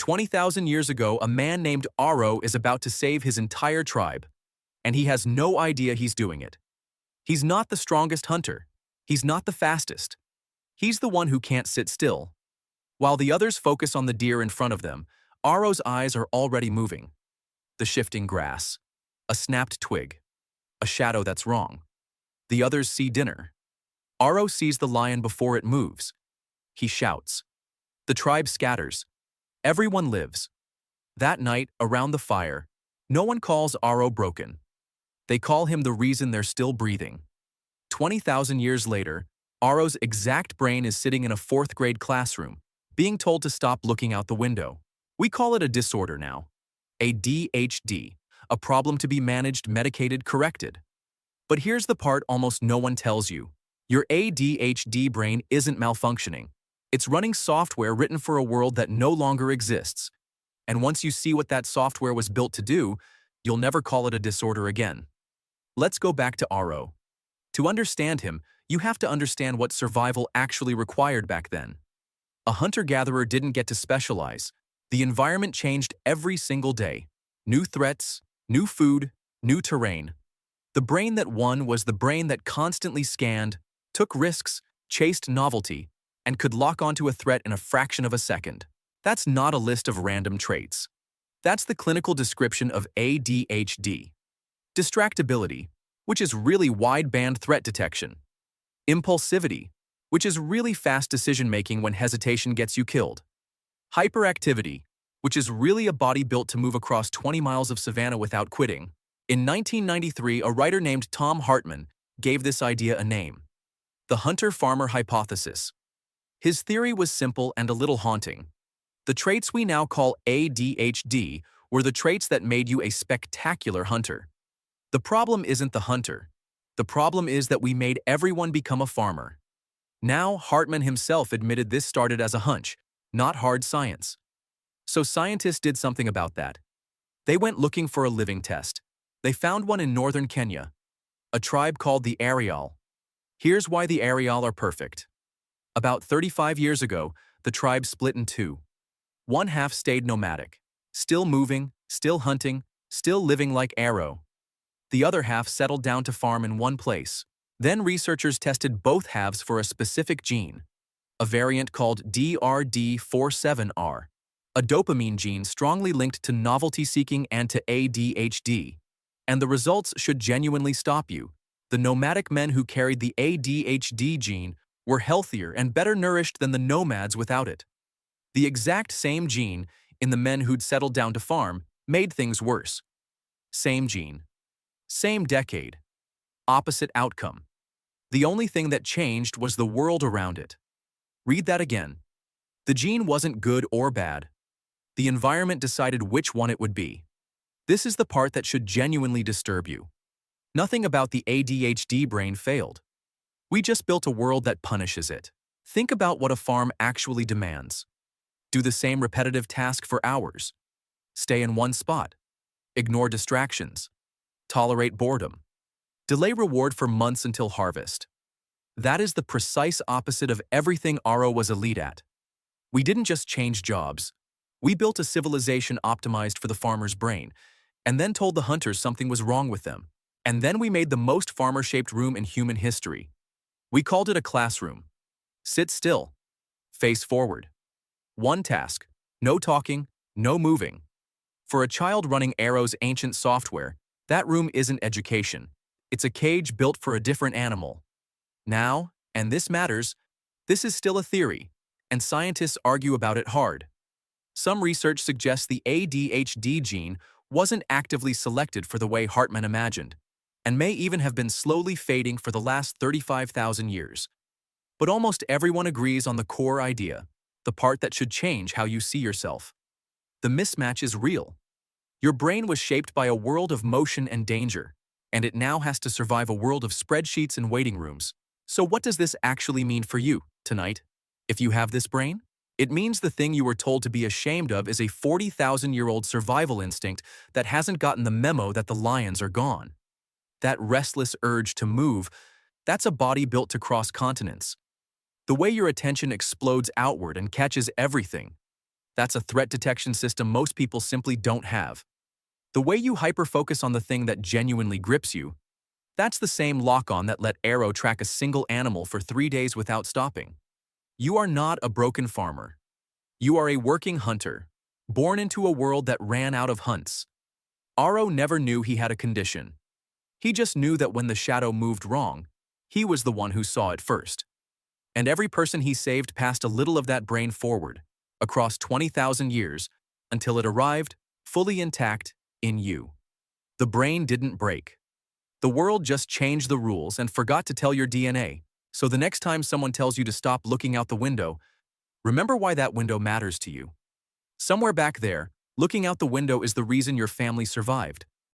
20,000 years ago, a man named Ariaal is about to save his entire tribe, and he has no idea he's doing it. He's not the strongest hunter. He's not the fastest. He's the one who can't sit still. While the others focus on the deer in front of them, Ariaal's eyes are already moving. The shifting grass, a snapped twig, a shadow that's wrong. The others see dinner. Ariaal sees the lion before it moves. He shouts. The tribe scatters. Everyone lives. That night, around the fire, no one calls Ariaal broken. They call him the reason they're still breathing. 20,000 years later, Ariaal's exact brain is sitting in a fourth-grade classroom, being told to stop looking out the window. We call it a disorder now. ADHD, a problem to be managed, medicated, corrected. But here's the part almost no one tells you. Your ADHD brain isn't malfunctioning. It's running software written for a world that no longer exists. And once you see what that software was built to do, you'll never call it a disorder again. Let's go back to Ariaal. To understand him, you have to understand what survival actually required back then. A hunter-gatherer didn't get to specialize. The environment changed every single day. New threats, new food, new terrain. The brain that won was the brain that constantly scanned, took risks, chased novelty, and could lock onto a threat in a fraction of a second. That's not a list of random traits. That's the clinical description of ADHD. Distractibility, which is really wideband threat detection. Impulsivity, which is really fast decision-making when hesitation gets you killed. Hyperactivity, which is really a body built to move across 20 miles of savanna without quitting. In 1993, a writer named Thom Hartmann gave this idea a name: the hunter-farmer hypothesis. His theory was simple and a little haunting. The traits we now call ADHD were the traits that made you a spectacular hunter. The problem isn't the hunter. The problem is that we made everyone become a farmer. Now, Hartmann himself admitted this started as a hunch, not hard science. So scientists did something about that. They went looking for a living test. They found one in northern Kenya, a tribe called the Ariaal. Here's why the Ariaal are perfect. About 35 years ago, the tribe split in two. One half stayed nomadic, still moving, still hunting, still living like Ariaal. The other half settled down to farm in one place. Then researchers tested both halves for a specific gene, a variant called DRD47R, a dopamine gene strongly linked to novelty-seeking and to ADHD. And the results should genuinely stop you. The nomadic men who carried the ADHD gene were healthier and better nourished than the nomads without it. The exact same gene in the men who'd settled down to farm made things worse. Same gene. Same decade. Opposite outcome. The only thing that changed was the world around it. Read that again. The gene wasn't good or bad. The environment decided which one it would be. This is the part that should genuinely disturb you. Nothing about the ADHD brain failed. We just built a world that punishes it. Think about what a farm actually demands. Do the same repetitive task for hours. Stay in one spot. Ignore distractions. Tolerate boredom. Delay reward for months until harvest. That is the precise opposite of everything Ariaal was elite at. We didn't just change jobs. We built a civilization optimized for the farmer's brain, and then told the hunters something was wrong with them. And then we made the most farmer-shaped room in human history. We called it a classroom. Sit still. Face forward. One task. No talking, no moving. For a child running Ariaal's ancient software, that room isn't education. It's a cage built for a different animal. Now, and this matters, this is still a theory, and scientists argue about it hard. Some research suggests the ADHD gene wasn't actively selected for the way Hartmann imagined, and may even have been slowly fading for the last 35,000 years. But almost everyone agrees on the core idea, the part that should change how you see yourself. The mismatch is real. Your brain was shaped by a world of motion and danger, and it now has to survive a world of spreadsheets and waiting rooms. So what does this actually mean for you, tonight? If you have this brain, it means the thing you were told to be ashamed of is a 40,000-year-old survival instinct that hasn't gotten the memo that the lions are gone. That restless urge to move, that's a body built to cross continents. The way your attention explodes outward and catches everything. That's a threat detection system most people simply don't have. The way you hyper-focus on the thing that genuinely grips you, that's the same lock-on that let Arrow track a single animal for 3 days without stopping. You are not a broken farmer. You are a working hunter, born into a world that ran out of hunts. Arrow never knew he had a condition. He just knew that when the shadow moved wrong, he was the one who saw it first. And every person he saved passed a little of that brain forward, across 20,000 years, until it arrived, fully intact, in you. The brain didn't break. The world just changed the rules and forgot to tell your DNA. So the next time someone tells you to stop looking out the window, remember why that window matters to you. Somewhere back there, looking out the window is the reason your family survived.